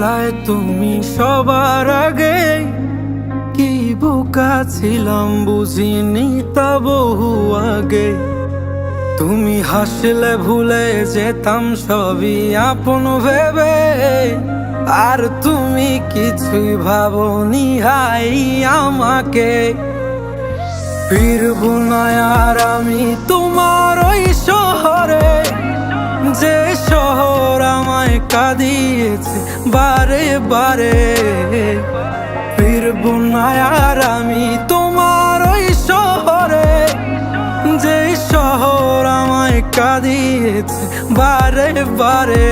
বেলায় তুমি সবার আগে, কি বোকা ছিলাম বুঝিনি তা বহু আগে। তুমি হাসলে ভুলে যেতাম সবই আপন ভেবে, আর তুমি কিছুই ভাবনি হাই আমাকে। ফিরবো না আর আমি তোমার ওই শহরে, যে শহর আমায় কাঁদিয়েছে বারে বারে। ফিরবো না আর আমি তোমার ওই শহরে, যে শহর আমায় কাঁদিয়েছে বারে বারে।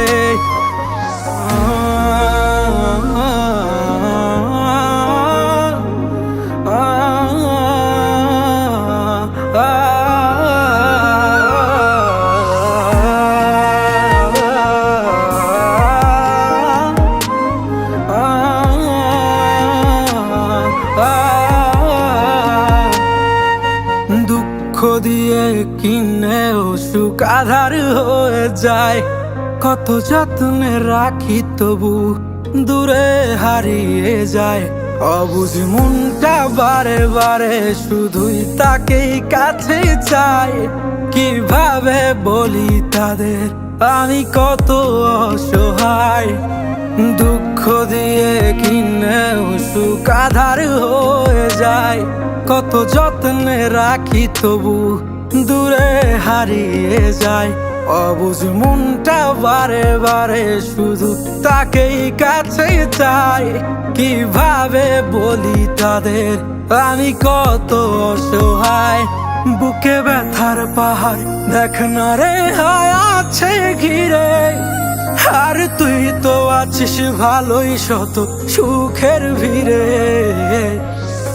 দুঃখ দিয়ে কিনেও সুখ আধার হয়ে যায়, কত যত্নে রাখি তবু দূরে হারিয়ে যায়। অবুঝ মনটা বারে বারে শুধুই তাকেই কাছে চায়, কিভাবে বলি তাদের আমি কত অসহায়। দুঃখ দিয়ে কিনেও সুখ আধার হয়ে যায়, কত যত্নে রাখি তবু দূরে হারিয়ে যায়। অবুঝ মনটা বারে বারে শুধু তাকেই কাছে চায়, কিভাবে বলি তাদের আমি কত অসহায়। বুকে ব্যথার পাহাড় দেখ না রে হায় আছে ঘিরে, আর তুই তো আছিস ভালোই শত সুখের ভিড়ে।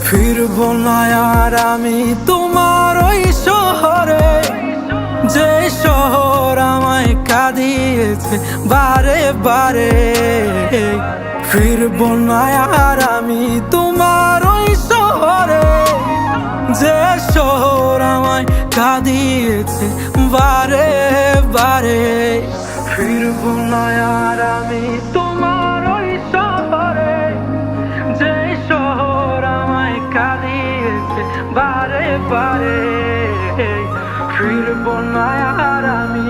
ফিরবো না আর আমি তোমার ওই শহরে, যে শহর আমায় কাঁদিয়েছে বারে বারে। ফিরবো না আর আমি তোমার ওই শহরে, যে শহর আমায় কাঁদিয়েছে বারে বারে। ফিরবো না আর আমি তোমার ওই শহরে, যে শহর আমায় কাঁদিয়েছে বারে বারে। ফিরবো না আর আমি